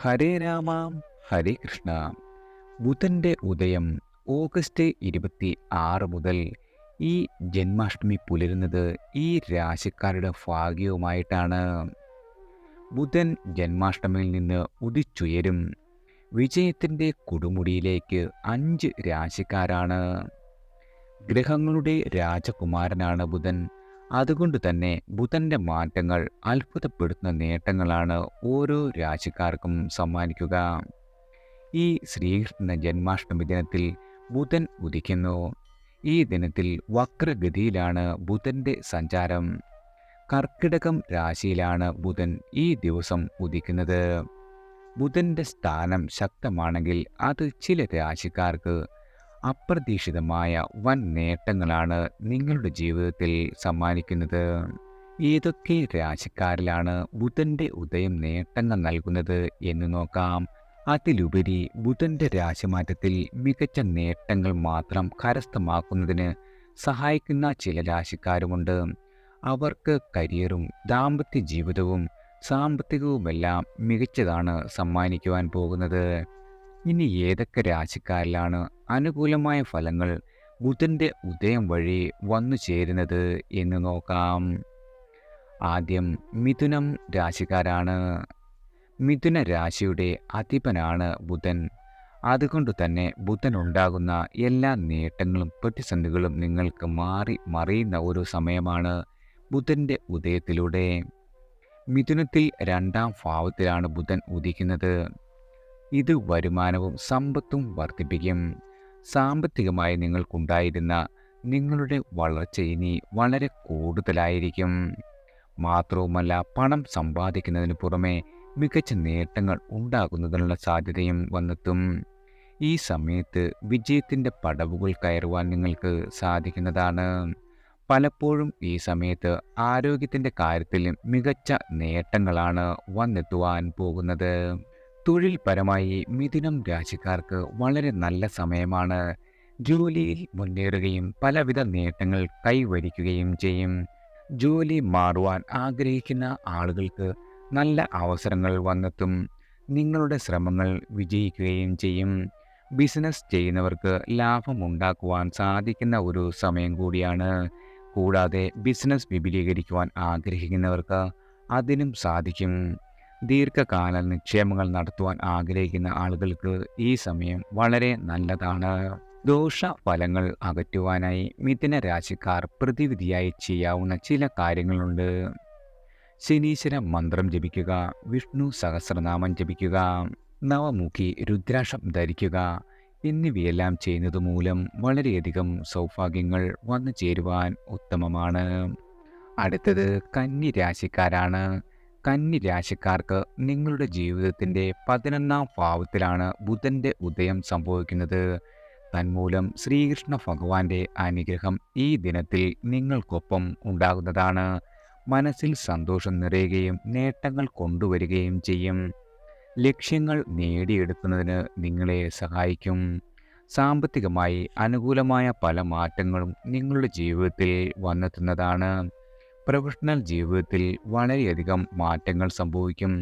ഹരേ രാമ ഹരേ കൃഷ്ണ. ബുധൻ്റെ ഉദയം ഓഗസ്റ്റ് 26 മുതൽ ഈ ജന്മാഷ്ടമി പുലരുന്നത് ഈ രാശിക്കാരുടെ ഭാഗ്യവുമായിട്ടാണ്. ബുധൻ ജന്മാഷ്ടമിയിൽ നിന്ന് ഉദിച്ചുയരും. വിജയത്തിൻ്റെ കൊടുമുടിയിലേക്ക് 5 രാശിക്കാരാണ്. ഗ്രഹങ്ങളുടെ രാജകുമാരനാണ് ബുധൻ. അതുകൊണ്ട് തന്നെ ബുധൻ്റെ മാറ്റങ്ങൾ അത്ഭുതപ്പെടുത്തുന്ന നേട്ടങ്ങളാണ് ഓരോ രാശിക്കാർക്കും സമ്മാനിക്കുക. ഈ ശ്രീകൃഷ്ണ ജന്മാഷ്ടമി ദിനത്തിൽ ബുധൻ ഉദിക്കുന്നു. ഈ ദിനത്തിൽ വക്രഗതിയിലാണ് ബുധൻ്റെ സഞ്ചാരം. കർക്കിടകം രാശിയിലാണ് ബുധൻ ഈ ദിവസം ഉദിക്കുന്നത്. ബുധൻ്റെ സ്ഥാനം ശക്തമാണെങ്കിൽ അത് ചില രാശിക്കാർക്ക് അപ്രതീക്ഷിതമായ വൻ നേട്ടങ്ങളാണ് നിങ്ങളുടെ ജീവിതത്തിൽ സമ്മാനിക്കുന്നത്. ഏതൊക്കെ രാശിക്കാരിലാണ് ബുധൻ്റെ ഉദയം നേട്ടങ്ങൾ നൽകുന്നത് എന്ന് നോക്കാം. അതിലുപരി ബുധൻ്റെ രാശിമാറ്റത്തിൽ മികച്ച നേട്ടങ്ങൾ മാത്രം കരസ്ഥമാക്കുന്നതിന് സഹായിക്കുന്ന ചില രാശിക്കാരുമുണ്ട്. അവർക്ക് കരിയറും ദാമ്പത്യ ജീവിതവും സാമ്പത്തികവുമെല്ലാം മികച്ചതാണ് സമ്മാനിക്കുവാൻ പോകുന്നത്. ഇനി ഏതൊക്കെ രാശിക്കാരിലാണ് അനുകൂലമായ ഫലങ്ങൾ ബുധൻ്റെ ഉദയം വഴി വന്നു ചേരുന്നത് എന്ന് നോക്കാം. ആദ്യം മിഥുനം രാശിക്കാരാണ്. മിഥുന രാശിയുടെ അധിപനാണ് ബുധൻ. അതുകൊണ്ട് തന്നെ ബുധൻ ഉണ്ടാകുന്ന എല്ലാ നേട്ടങ്ങളും പ്രതിസന്ധികളും നിങ്ങൾക്ക് മാറി മറിയുന്ന ഒരു സമയമാണ് ബുധൻ്റെ ഉദയത്തിലൂടെ. മിഥുനത്തിൽ 2ാം ഭാവത്തിലാണ് ബുധൻ ഉദിക്കുന്നത്. ഇത് വരുമാനവും സമ്പത്തും വർദ്ധിപ്പിക്കും. സാമ്പത്തികമായി നിങ്ങൾക്കുണ്ടായിരുന്ന നിങ്ങളുടെ വളർച്ച ഇനി വളരെ കൂടുതലായിരിക്കും. മാത്രവുമല്ല, പണം സമ്പാദിക്കുന്നതിന് പുറമെ മികച്ച നേട്ടങ്ങൾ ഉണ്ടാകുന്നതിനുള്ള സാധ്യതയും വന്നെത്തും. ഈ സമയത്ത് വിജയത്തിൻ്റെ പടവുകൾ കയറുവാൻ നിങ്ങൾക്ക് സാധിക്കുന്നതാണ്. പലപ്പോഴും ഈ സമയത്ത് ആരോഗ്യത്തിൻ്റെ കാര്യത്തിലും മികച്ച നേട്ടങ്ങളാണ് വന്നെത്തുവാൻ പോകുന്നത്. തൊഴിൽപരമായി മിഥുനം രാശിക്കാർക്ക് വളരെ നല്ല സമയമാണ്. ജോലിയിൽ മുന്നേറുകയും പലവിധ നേട്ടങ്ങൾ കൈവരിക്കുകയും ചെയ്യും. ജോലി മാറുവാൻ ആഗ്രഹിക്കുന്ന ആളുകൾക്ക് നല്ല അവസരങ്ങൾ വന്നെത്തും. നിങ്ങളുടെ ശ്രമങ്ങൾ വിജയിക്കുകയും ചെയ്യും. ബിസിനസ് ചെയ്യുന്നവർക്ക് ലാഭമുണ്ടാക്കുവാൻ സാധിക്കുന്ന ഒരു സമയം കൂടിയാണ്. കൂടാതെ ബിസിനസ് വിപുലീകരിക്കുവാൻ ആഗ്രഹിക്കുന്നവർക്ക് അതിനും സാധിക്കും. ദീർഘകാല നിക്ഷേപങ്ങൾ നടത്തുവാൻ ആഗ്രഹിക്കുന്ന ആളുകൾക്ക് ഈ സമയം വളരെ നല്ലതാണ്. ദോഷഫലങ്ങൾ അകറ്റുവാനായി മിഥുന രാശിക്കാർ പ്രതിവിധിയായി ചെയ്യാവുന്ന ചില കാര്യങ്ങളുണ്ട്. ശനീശ്വര മന്ത്രം ജപിക്കുക, വിഷ്ണു സഹസ്രനാമം ജപിക്കുക, നവമുഖി രുദ്രാക്ഷം ധരിക്കുക എന്നിവയെല്ലാം ചെയ്യുന്നത് മൂലം വളരെയധികം സൗഭാഗ്യങ്ങൾ വന്നു ചേരുവാൻ ഉത്തമമാണ്. അടുത്തത് കന്നി രാശിക്കാരാണ്. കന്നി രാശിക്കാർക്ക് നിങ്ങളുടെ ജീവിതത്തിൻ്റെ 11ാം ഭാവത്തിലാണ് ബുധൻ്റെ ഉദയം സംഭവിക്കുന്നത്. തന്മൂലം ശ്രീകൃഷ്ണ ഭഗവാന്റെ അനുഗ്രഹം ഈ ദിനത്തിൽ നിങ്ങൾക്കൊപ്പം ഉണ്ടാകുന്നതാണ്. മനസ്സിൽ സന്തോഷം നിറയുകയും നേട്ടങ്ങൾ കൊണ്ടുവരികയും ചെയ്യും. ലക്ഷ്യങ്ങൾ നേടിയെടുക്കുന്നതിന് നിങ്ങളെ സഹായിക്കും. സാമ്പത്തികമായി അനുകൂലമായ പല മാറ്റങ്ങളും നിങ്ങളുടെ ജീവിതത്തിൽ വന്നെത്തുന്നതാണ്. പ്രൊഫഷണൽ ജീവിതത്തിൽ വളരെയധികം മാറ്റങ്ങൾ സംഭവിക്കും.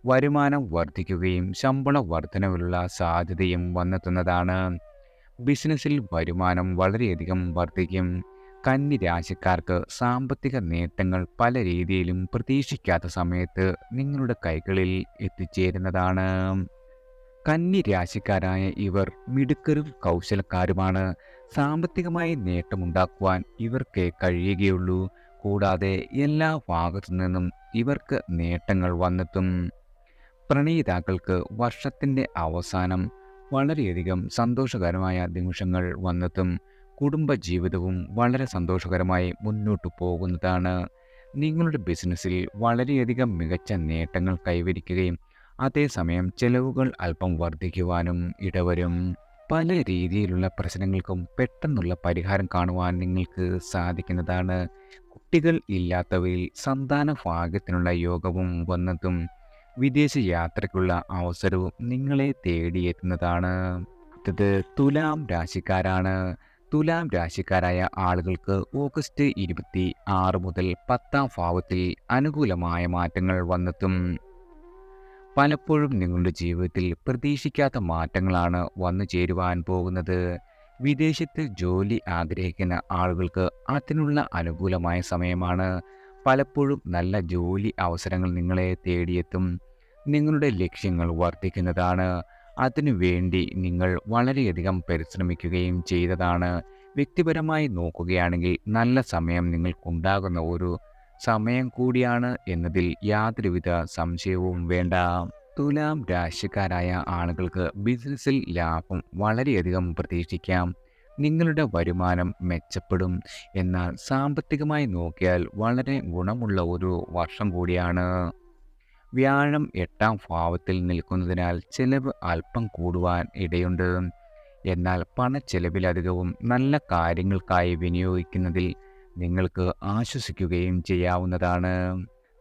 വരുമാനം വർദ്ധിക്കുകയും ശമ്പള വർധനവിലുള്ള സാധ്യതയും വന്നെത്തുന്നതാണ്. ബിസിനസ്സിൽ വരുമാനം വളരെയധികം വർദ്ധിക്കും. കന്നി രാശിക്കാർക്ക് സാമ്പത്തിക നേട്ടങ്ങൾ പല രീതിയിലും പ്രതീക്ഷിക്കാത്ത സമയത്ത് നിങ്ങളുടെ കൈകളിൽ എത്തിച്ചേരുന്നതാണ്. കന്നി രാശിക്കാരായ ഇവർ മിടുക്കരും കൗശലക്കാരുമാണ്. സാമ്പത്തികമായി നേട്ടമുണ്ടാക്കുവാൻ ഇവർക്ക് കഴിയുകയുള്ളൂ. കൂടാതെ എല്ലാ ഭാഗത്തു നിന്നും ഇവർക്ക് നേട്ടങ്ങൾ വന്നെത്തും. പ്രണയിതാക്കൾക്ക് വർഷത്തിൻ്റെ അവസാനം വളരെയധികം സന്തോഷകരമായ നിമിഷങ്ങൾ വന്നെത്തും. കുടുംബജീവിതവും വളരെ സന്തോഷകരമായി മുന്നോട്ടു പോകുന്നതാണ്. നിങ്ങളുടെ ബിസിനസ്സിൽ വളരെയധികം മികച്ച നേട്ടങ്ങൾ കൈവരിക്കുകയും അതേസമയം ചെലവുകൾ അല്പം വർദ്ധിക്കുവാനും ഇടവരും. പല രീതിയിലുള്ള പ്രശ്നങ്ങൾക്കും പെട്ടെന്നുള്ള പരിഹാരം കാണുവാൻ നിങ്ങൾക്ക് സാധിക്കുന്നതാണ്. കുട്ടികൾ ഇല്ലാത്തവരിൽ സന്താന ഭാഗ്യത്തിനുള്ള യോഗവും വന്നെത്തും. വിദേശ യാത്രയ്ക്കുള്ള അവസരവും നിങ്ങളെ തേടിയെത്തുന്നതാണ്. അടുത്തത് തുലാം രാശിക്കാരാണ്. തുലാം രാശിക്കാരായ ആളുകൾക്ക് ഓഗസ്റ്റ് 26 മുതൽ 10ാം ഭാവത്തിൽ അനുകൂലമായ മാറ്റങ്ങൾ വന്നെത്തും. പലപ്പോഴും നിങ്ങളുടെ ജീവിതത്തിൽ പ്രതീക്ഷിക്കാത്ത മാറ്റങ്ങളാണ് വന്നു ചേരുവാൻ പോകുന്നത്. വിദേശത്ത് ജോലി ആഗ്രഹിക്കുന്ന ആളുകൾക്ക് അതിനുള്ള അനുകൂലമായ സമയമാണ്. പലപ്പോഴും നല്ല ജോലി അവസരങ്ങൾ നിങ്ങളെ തേടിയെത്തും. നിങ്ങളുടെ ലക്ഷ്യങ്ങൾ വർദ്ധിക്കുന്നതാണ്. അതിനുവേണ്ടി നിങ്ങൾ വളരെയധികം പരിശ്രമിക്കുകയും ചെയ്തതാണ്. വ്യക്തിപരമായി നോക്കുകയാണെങ്കിൽ നല്ല സമയം നിങ്ങൾക്കുണ്ടാകുന്ന ഒരു സമയം കൂടിയാണ് എന്നതിൽ യാതൊരുവിധ സംശയവും വേണ്ട. തുലാം രാശിക്കാരായ ആളുകൾക്ക് ബിസിനസ്സിൽ ലാഭം വളരെയധികം പ്രതീക്ഷിക്കാം. നിങ്ങളുടെ വരുമാനം മെച്ചപ്പെടും. എന്നാൽ സാമ്പത്തികമായി നോക്കിയാൽ വളരെ ഗുണമുള്ള ഒരു വർഷം കൂടിയാണ്. വ്യാഴം 8ാം ഭാവത്തിൽ നിൽക്കുന്നതിനാൽ ചെലവ് അല്പം കൂടുവാൻ ഇടയുണ്ട്. എന്നാൽ പണച്ചെലവിലധികവും നല്ല കാര്യങ്ങൾക്കായി വിനിയോഗിക്കുന്നതിൽ നിങ്ങൾക്ക് ആശ്വസിക്കുകയും ചെയ്യാവുന്നതാണ്.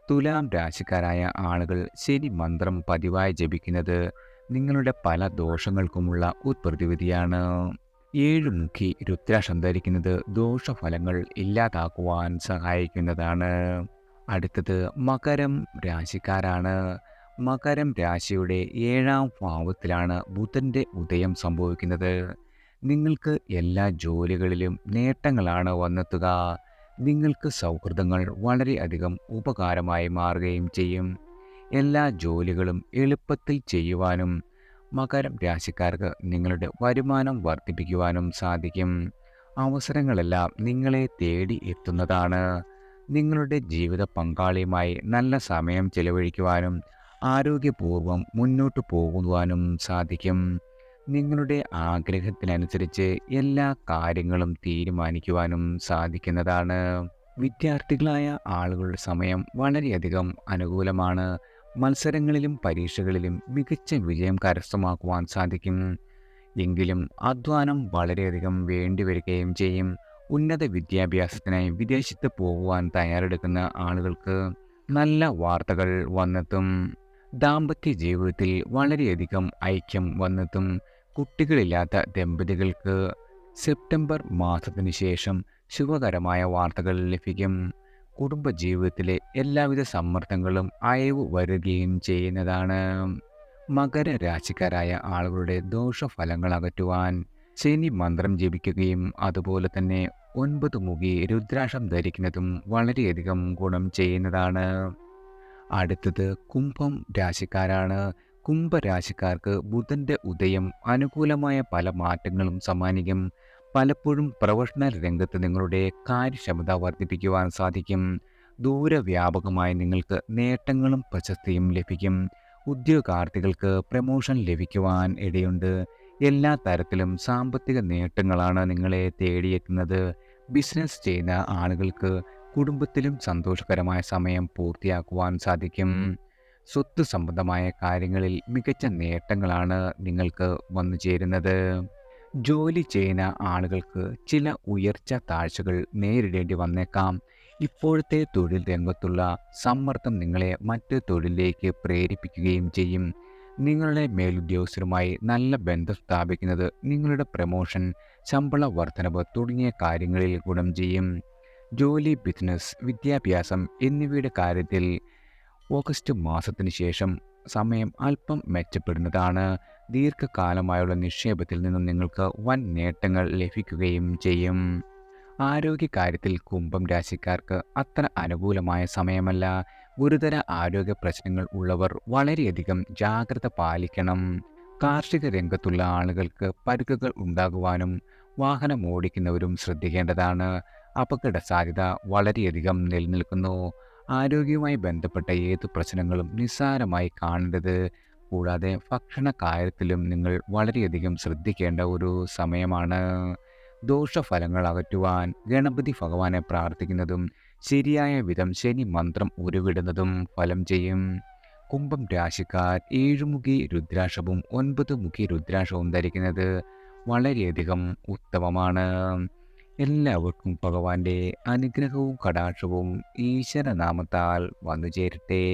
തുലാം രാശിക്കാരായ ആളുകൾ ശനി മന്ത്രം പതിവായി ജപിക്കുന്നത് നിങ്ങളുടെ പല ദോഷങ്ങൾക്കുമുള്ള ഒരു പ്രതിവിധിയാണ്. ഏഴുമുഖി രുദ്രാക്ഷം ധരിക്കുന്നത് ദോഷഫലങ്ങൾ ഇല്ലാതാക്കുവാൻ സഹായിക്കുന്നതാണ്. അടുത്തത് മകരം രാശിക്കാരാണ്. മകരം രാശിയുടെ 7ാം ഭാവത്തിലാണ് ബുധൻ്റെ ഉദയം സംഭവിക്കുന്നത്. നിങ്ങൾക്ക് എല്ലാ ജോലികളിലും നേട്ടങ്ങളാണ് വന്നെത്തുക. നിങ്ങൾക്ക് സൗഹൃദങ്ങൾ വളരെയധികം ഉപകാരമായി മാറുകയും ചെയ്യും. എല്ലാ ജോലികളും എളുപ്പത്തിൽ ചെയ്യുവാനും മകരം രാശിക്കാർക്ക് നിങ്ങളുടെ വരുമാനം വർദ്ധിപ്പിക്കുവാനും സാധിക്കും. അവസരങ്ങളെല്ലാം നിങ്ങളെ തേടി എത്തുന്നതാണ്. നിങ്ങളുടെ ജീവിത പങ്കാളിയുമായി നല്ല സമയം ചെലവഴിക്കുവാനും ആരോഗ്യപൂർവ്വം മുന്നോട്ട് പോകുവാനും സാധിക്കും. നിങ്ങളുടെ ആഗ്രഹത്തിനനുസരിച്ച് എല്ലാ കാര്യങ്ങളും തീരുമാനിക്കുവാനും സാധിക്കുന്നതാണ്. വിദ്യാർത്ഥികളായ ആളുകളുടെ സമയം വളരെയധികം അനുകൂലമാണ്. മത്സരങ്ങളിലും പരീക്ഷകളിലും മികച്ച വിജയം കരസ്ഥമാക്കുവാൻ സാധിക്കും. എങ്കിലും അധ്വാനം വളരെയധികം വേണ്ടിവരികയും ചെയ്യും. ഉന്നത വിദ്യാഭ്യാസത്തിനായി വിദേശത്ത് പോകുവാൻ തയ്യാറെടുക്കുന്ന ആളുകൾക്ക് നല്ല വാർത്തകൾ വന്നെത്തും. ദാമ്പത്യ ജീവിതത്തിൽ വളരെയധികം ഐക്യം വന്നെത്തും. കുട്ടികളില്ലാത്ത ദമ്പതികൾക്ക് സെപ്റ്റംബർ മാസത്തിനു ശേഷം ശുഭകരമായ വാർത്തകൾ ലഭിക്കും. കുടുംബജീവിതത്തിലെ എല്ലാവിധ സമ്മർദ്ദങ്ങളും അയവ് വരുകയും ചെയ്യുന്നതാണ്. മകരരാശിക്കാരായ ആളുകളുടെ ദോഷഫലങ്ങൾ അകറ്റുവാൻ ശനി മന്ത്രം ജപിക്കുകയും അതുപോലെ തന്നെ 9 മുഖി രുദ്രാക്ഷം ധരിക്കുന്നതും വളരെയധികം ഗുണം ചെയ്യുന്നതാണ്. അടുത്തത് കുംഭം രാശിക്കാരാണ്. കുംഭരാശിക്കാർക്ക് ബുധൻ്റെ ഉദയം അനുകൂലമായ പല മാറ്റങ്ങളും സമ്മാനിക്കും. പലപ്പോഴും പ്രൊഫഷണൽ രംഗത്ത് നിങ്ങളുടെ കാര്യക്ഷമത വർദ്ധിപ്പിക്കുവാൻ സാധിക്കും. ദൂരവ്യാപകമായി നിങ്ങൾക്ക് നേട്ടങ്ങളും പ്രശസ്തിയും ലഭിക്കും. ഉദ്യോഗാർത്ഥികൾക്ക് പ്രമോഷൻ ലഭിക്കുവാൻ ഇടയുണ്ട്. എല്ലാ തരത്തിലും സാമ്പത്തിക നേട്ടങ്ങളാണ് നിങ്ങളെ തേടിയെത്തുന്നത്. ബിസിനസ് ചെയ്യുന്ന ആളുകൾക്ക് കുടുംബത്തിലും സന്തോഷകരമായ സമയം പൂർത്തിയാക്കുവാൻ സാധിക്കും. സ്വത്ത് സംബന്ധമായ കാര്യങ്ങളിൽ മികച്ച നേട്ടങ്ങളാണ് നിങ്ങൾക്ക് വന്നു ചേരുന്നത്. ജോലി ചെയ്യുന്ന ആളുകൾക്ക് ചില ഉയർച്ച താഴ്ചകൾ നേരിടേണ്ടി വന്നേക്കാം. ഇപ്പോഴത്തെ തൊഴിൽ രംഗത്തുള്ള സമ്മർദ്ദം നിങ്ങളെ മറ്റ് തൊഴിലിലേക്ക് പ്രേരിപ്പിക്കുകയും ചെയ്യും. നിങ്ങളുടെ മേലുദ്യോഗസ്ഥരുമായി നല്ല ബന്ധം സ്ഥാപിക്കുന്നത് നിങ്ങളുടെ പ്രമോഷൻ, ശമ്പള വർധനവ് തുടങ്ങിയ കാര്യങ്ങളിൽ ഗുണം ചെയ്യും. ജോലി, ബിസിനസ്, വിദ്യാഭ്യാസം എന്നിവയുടെ കാര്യത്തിൽ ഓഗസ്റ്റ് മാസത്തിന് ശേഷം സമയം അല്പം മെച്ചപ്പെടുന്നതാണ്. ദീർഘകാലമായുള്ള നിക്ഷേപത്തിൽ നിന്നും നിങ്ങൾക്ക് വൻ നേട്ടങ്ങൾ ലഭിക്കുകയും ചെയ്യും. ആരോഗ്യകാര്യത്തിൽ കുംഭം രാശിക്കാർക്ക് അത്ര അനുകൂലമായ സമയമല്ല. ഗുരുതര ആരോഗ്യ പ്രശ്നങ്ങൾ ഉള്ളവർ വളരെയധികം ജാഗ്രത പാലിക്കണം. കാർഷിക രംഗത്തുള്ള ആളുകൾക്ക് പരുക്കുകൾ ഉണ്ടാകുവാനും വാഹനം ഓടിക്കുന്നവരും ശ്രദ്ധിക്കേണ്ടതാണ്. അപകട സാധ്യത വളരെയധികം നിലനിൽക്കുന്നു. ആരോഗ്യവുമായി ബന്ധപ്പെട്ട ഏതു പ്രശ്നങ്ങളും നിസ്സാരമായി കാണരുത്. കൂടാതെ ഭക്ഷണ കാര്യത്തിലും നിങ്ങൾ വളരെയധികം ശ്രദ്ധിക്കേണ്ട ഒരു സമയമാണ്. ദോഷഫലങ്ങൾ അകറ്റുവാൻ ഗണപതി ഭഗവാനെ പ്രാർത്ഥിക്കുന്നതും ശരിയായ വിധം ശനി മന്ത്രം ഉരുവിടുന്നതും ഫലം ചെയ്യും. കുംഭം രാശിക്കാർ 7 മുഖി രുദ്രാക്ഷവും 9 മുഖി രുദ്രാക്ഷവും ധരിക്കുന്നത് വളരെയധികം ഉത്തമമാണ്. എല്ലാവർക്കും ഭഗവാന്റെ അനുഗ്രഹവും കടാക്ഷവും ഈശ്വരനാമത്താൽ വന്നു ചേരട്ടെ.